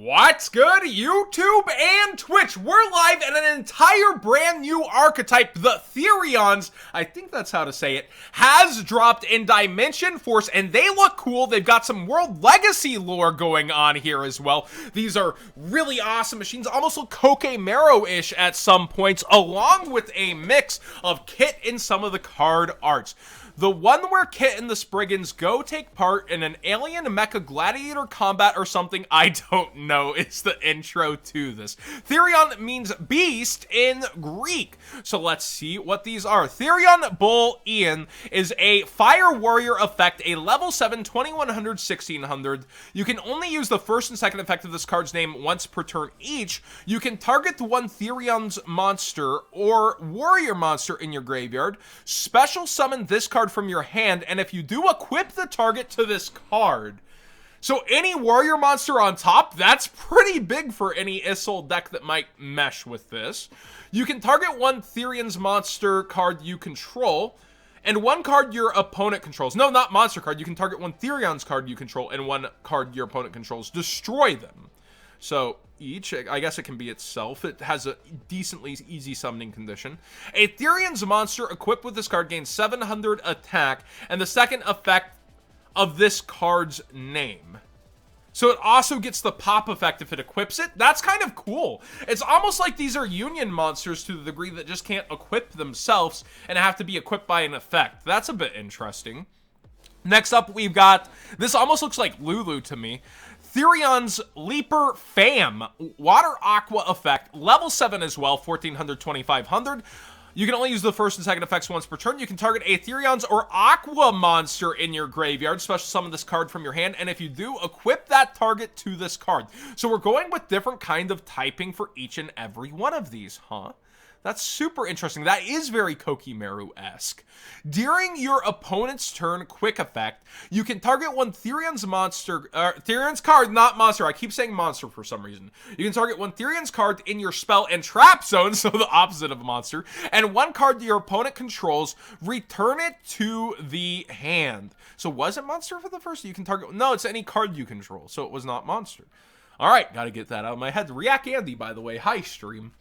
What's good, YouTube and Twitch? We're live in an entire brand new archetype, the Therions, I think that's how to say it, has dropped in Dimension Force, and they look cool. They've got some World Legacy lore going on here as well. These are really awesome machines, almost look Kokemero-ish at some points, along with a mix of Kit and some of the card arts. The one where Kit and the Spriggans go take part in an alien mecha gladiator combat or something, I don't know, is the intro to this. Therion means beast in Greek. So let's see what these are. Therion Bull Ian is a fire warrior effect, a level 7, 2100, 1600. You can only use the first and second effect of this card's name once per turn each. You can target one Therion's monster or warrior monster in your graveyard. Special summon this card from your hand, and if you do, equip the target to this card. So any warrior monster on top, that's pretty big for any Issol deck that might mesh with this. You can target one Therion's monster card you control, and one card your opponent controls. No, not monster card. You can target one Therion's card you control, and one card your opponent controls. Destroy them. So each, I guess it can be itself. It has a decently easy summoning condition. A Therion's monster equipped with this card gains 700 attack, and the second effect of this card's name. So it also gets the pop effect if it equips it. That's kind of cool. It's almost like these are union monsters to the degree that just can't equip themselves and have to be equipped by an effect. That's a bit interesting. Next up, we've got, this almost looks like Lulu to me, Therion's Leaper Fam, Water Aqua effect, level 7 as well, 1400, 2500. You can only use the first and second effects once per turn. You can target a Therion's or Aqua monster in your graveyard, special summon this card from your hand, and if you do, equip that target to this card. So we're going with different kind of typing for each and every one of these, huh? That's super interesting. That is very Kokemero-esque. During your opponent's turn quick effect, you can target one Therion's monster, Therion's card, not monster. I keep saying monster for some reason. You can target one Therion's card in your spell and trap zone, so the opposite of a monster, and one card your opponent controls, return it to the hand. So was it monster for the first? You can target, no, it's any card you control, so it was not monster. All right, gotta get that out of my head. React Andy, by the way, hi stream.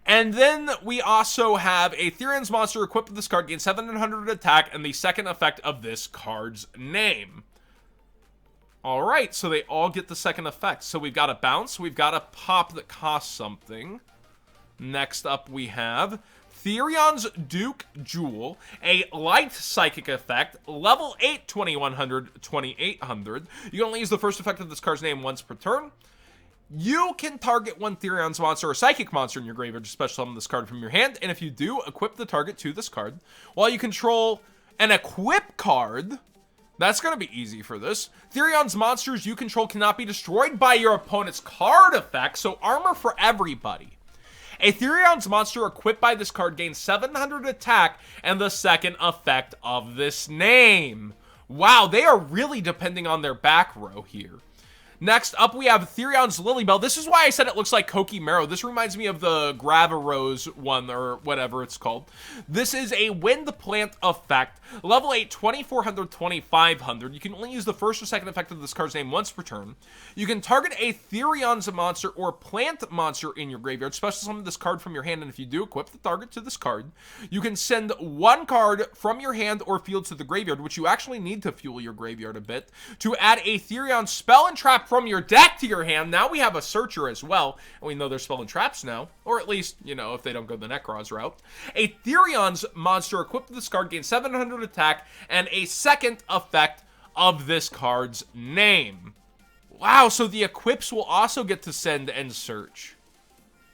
And then we also have a Therion's monster equipped with this card, gains 700 attack, and the second effect of this card's name. Alright, so they all get the second effect. So we've got a bounce, we've got a pop that costs something. Next up we have Therion's Duke Jewel, a light psychic effect, level 8, 2100, 2800. You can only use the first effect of this card's name once per turn. You can target one Therion's monster or psychic monster in your graveyard to special summon this card from your hand, and if you do, equip the target to this card. While you control an equip card, that's going to be easy for this. Therion's monsters you control cannot be destroyed by your opponent's card effect, so armor for everybody. A Therion's monster equipped by this card gains 700 attack and the second effect of this name. Wow, they are really depending on their back row here. Next up, we have Therion's Lilybell. This is why I said it looks like Kokemero. This reminds me of the Gravarose one, or whatever it's called. This is a wind plant effect. Level 8, 2400, 2500. You can only use the first or second effect of this card's name once per turn. You can target a Therion's monster or plant monster in your graveyard. Special summon this card from your hand, and if you do, equip the target to this card. You can send one card from your hand or field to the graveyard, which you actually need to fuel your graveyard a bit, to add a Therion spell and trap from your deck to your hand. Now we have a searcher as well, and we know there's spell and traps now, or at least, you know, if they don't go the Necrons route. A Therion's monster equipped with this card gains 700 attack and a second effect of this card's name. Wow, so the equips will also get to send and search.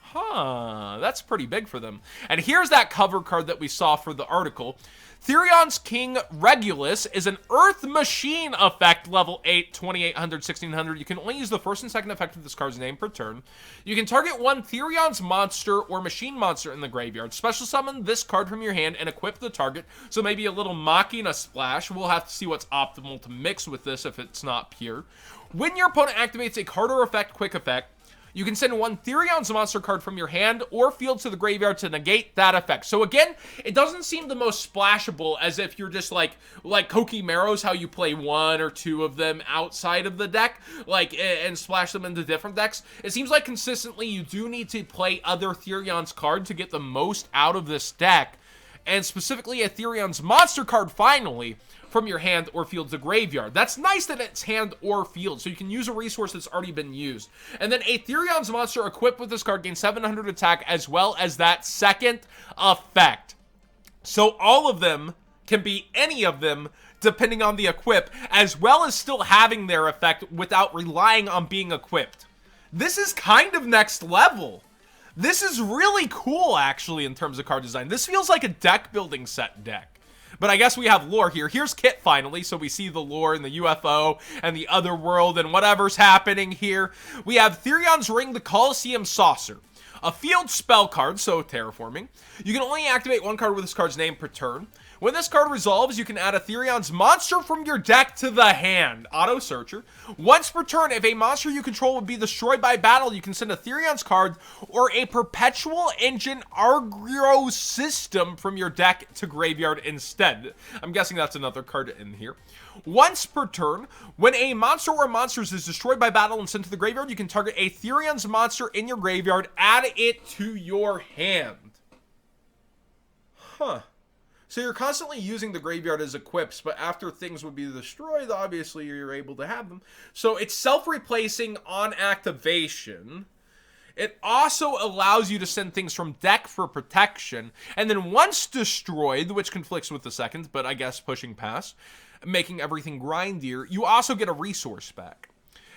Huh, that's pretty big for them. And here's that cover card that we saw for the article. Therion's King Regulus is an Earth Machine effect, level 8, 2800, 1600. You can only use the first and second effect of this card's name per turn. You can target one Therion's monster or machine monster in the graveyard. Special summon this card from your hand and equip the target. So maybe a little Machina Splash. We'll have to see what's optimal to mix with this if it's not pure. When your opponent activates a card or effect, quick effect, You can send one Therions monster card from your hand or field to the graveyard to negate that effect. So again, it doesn't seem the most splashable, as if you're just like Kokimeros, how you play one or two of them outside of the deck, like, and splash them into different decks. It seems like consistently you do need to play other Therions card to get the most out of this deck, and specifically a Therions monster card finally from your hand or field to graveyard. That's nice that it's hand or field, so you can use a resource that's already been used. And then a Therions monster equipped with this card gains 700 attack, as well as that second effect. So all of them can be any of them, depending on the equip, as well as still having their effect without relying on being equipped. This is kind of next level. This is really cool, actually, in terms of card design. This feels like a deck building set deck. But I guess we have lore here. Here's Kit finally, so we see the lore and the UFO and the other world and whatever's happening here. We have Therions Ring, the Colosseum Saucer. A field spell card, so terraforming. You can only activate one card with this card's name per turn. When this card resolves, you can add a Therions monster from your deck to the hand. Auto searcher. Once per turn, if a monster you control would be destroyed by battle, you can send a Therions card or a Perpetual Engine Argo System from your deck to graveyard instead. I'm guessing that's another card in here. Once per turn, when a monster or monsters is destroyed by battle and sent to the graveyard, you can target a Therions monster in your graveyard, add it to your hand. Huh. So you're constantly using the graveyard as equips, but after things would be destroyed, obviously you're able to have them. So it's self-replacing on activation. It also allows you to send things from deck for protection, and then once destroyed, which conflicts with the second, but I guess pushing past, making everything grindier, you also get a resource back.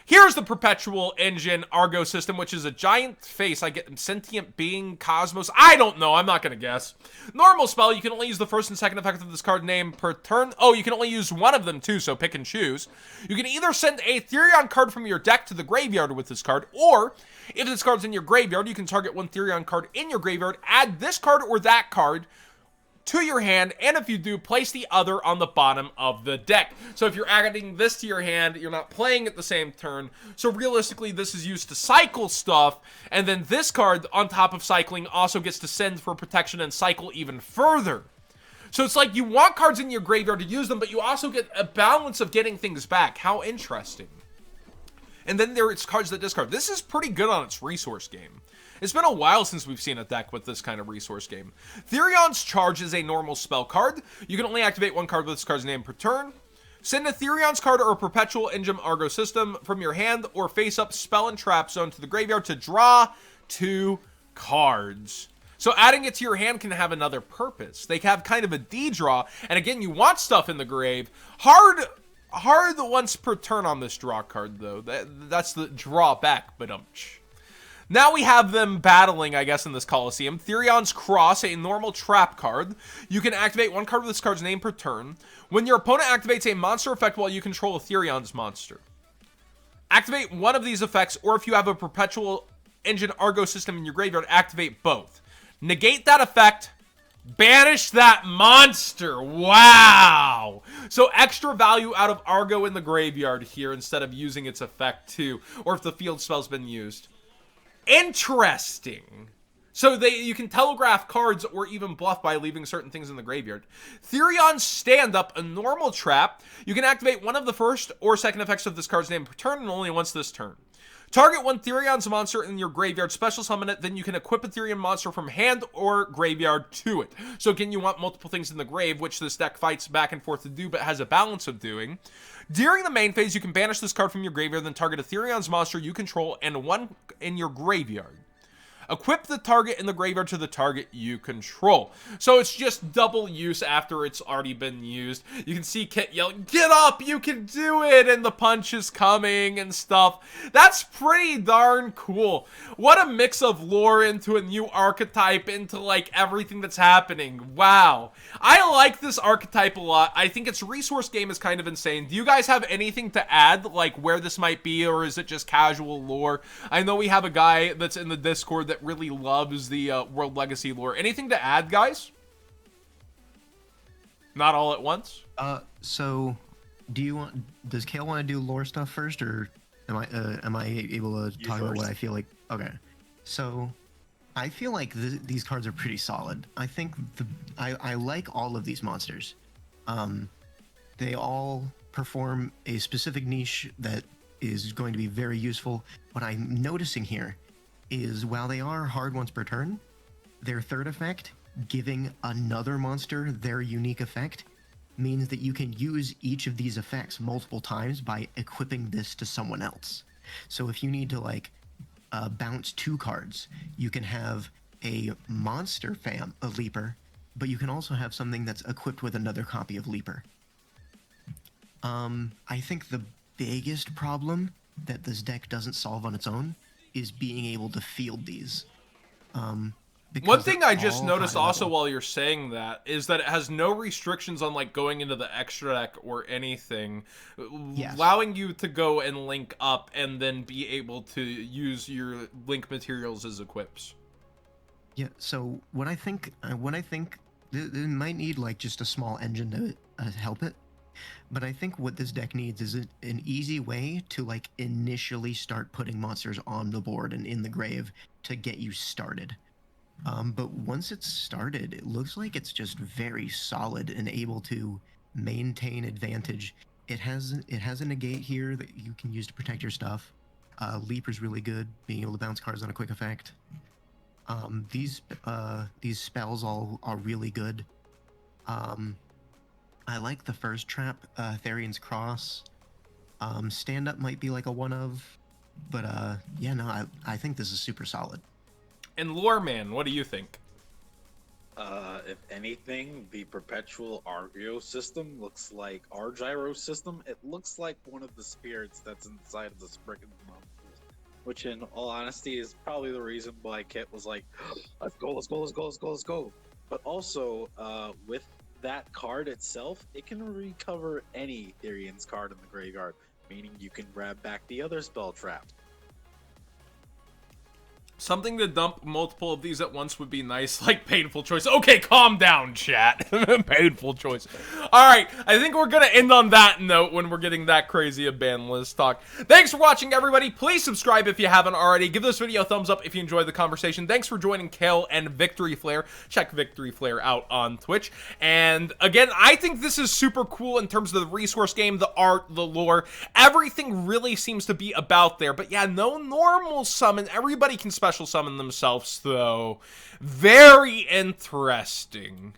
Here's the Perpetual Engine Argo System, which is a giant face. I get sentient being, cosmos. I don't know. I'm not going to guess. Normal spell. You can only use the first and second effect of this card name per turn. Oh, you can only use one of them too, so pick and choose. You can either send a Therion card from your deck to the graveyard with this card, or if this card's in your graveyard, you can target one Therion card in your graveyard, add this card or that card to your hand, and if you do, place the other on the bottom of the deck. So if you're adding this to your hand, you're not playing at the same turn. So realistically, this is used to cycle stuff, and then this card, on top of cycling, also gets to send for protection and cycle even further. So it's like you want cards in your graveyard to use them, but you also get a balance of getting things back. How interesting. And then there's cards that discard. This is pretty good on its resource game. It's been a while since we've seen a deck with this kind of resource game. Therions Charge is a normal spell card. You can only activate one card with this card's name per turn. Send a Therions card or a Perpetual Engine Argo System from your hand or face-up Spell and Trap Zone to the graveyard to draw 2 cards. So adding it to your hand can have another purpose. They have kind of a D-draw, and again, you want stuff in the grave. Hard once per turn on this draw card, though. That's the drawback, but now we have them battling, I guess, in this Colosseum. Therion's Cross, a normal trap card. You can activate one card with this card's name per turn. When your opponent activates a monster effect while you control a Therion's monster, activate one of these effects, or if you have a Perpetual Engine Argo System in your graveyard, activate both. Negate that effect, banish that monster. Wow. So extra value out of Argo in the graveyard here instead of using its effect too, or if the field spell's been used. Interesting. So you can telegraph cards or even bluff by leaving certain things in the graveyard. Therion Stand Up, a normal trap. You can activate one of the first or second effects of this card's name per turn and only once this turn. Target one Therion's monster in your graveyard, special summon it, then you can equip a Therion monster from hand or graveyard to it. So again, you want multiple things in the grave, which this deck fights back and forth to do, but has a balance of doing. During the main phase, you can banish this card from your graveyard, then target a Therion's monster you control and one in your graveyard. Equip the target in the graveyard to the target you control. So it's just double use after it's already been used. You can see Kit yelling, "Get up, you can do it!" and the punch is coming and stuff. That's pretty darn cool. What a mix of lore into a new archetype, into like everything that's happening. Wow. I like this archetype a lot. I think its resource game is kind of insane. Do you guys have anything to add, like where this might be, or is it just casual lore? I know we have a guy that's in the Discord that really loves the World Legacy lore. Anything to add, guys? Not all at once? So does Kale want to do lore stuff first, or Am I able to You talk about what first. I feel like? Okay, so I feel like these cards are pretty solid. I think I like all of these monsters. Um, they all perform a specific niche that is going to be very useful. What I'm noticing here is while they are hard once per turn, their third effect, giving another monster their unique effect, means that you can use each of these effects multiple times by equipping this to someone else. So if you need to bounce 2 cards, you can have a monster a Leaper, but you can also have something that's equipped with another copy of Leaper. I think the biggest problem that this deck doesn't solve on its own is being able to field these. One Because they're thing I just all high noticed also level. while you're saying that is that it has no restrictions on like going into the extra deck or anything, Yes. allowing you to go and link up and then be able to use your link materials as equips. Yeah. So what I think, it might need like just a small engine to help it. But I think what this deck needs is an easy way to like initially start putting monsters on the board and in the grave to get you started. But once it's started, it looks like it's just very solid and able to maintain advantage. It has a negate here that you can use to protect your stuff. Leaper's really good, being able to bounce cards on a quick effect. These spells all are really good. Um, I like the first trap, Therion's Cross. Stand up might be like a one of, but yeah, no, I think this is super solid. And Lore Man, what do you think? If anything, the perpetual Argio system looks like our gyro system. It looks like one of the spirits that's inside of the Spriggan monsters, which, in all honesty, is probably the reason why Kit was like, "Let's go, let's go, let's go, let's go, let's go." But also, with that card itself, it can recover any Therions card in the graveyard, meaning you can grab back the other spell trap. Something to dump multiple of these at once would be nice, like painful choice. Okay, calm down, chat. Painful choice. Alright, I think we're gonna end on that note when we're getting that crazy a ban list talk. Thanks for watching, everybody. Please subscribe if you haven't already. Give this video a thumbs up if you enjoyed the conversation. Thanks for joining Kale and Victory Flare. Check Victory Flare out on Twitch. And again, I think this is super cool in terms of the resource game, the art, the lore. Everything really seems to be about there. But yeah, no normal summon. Everybody can special summon themselves, though. Very interesting.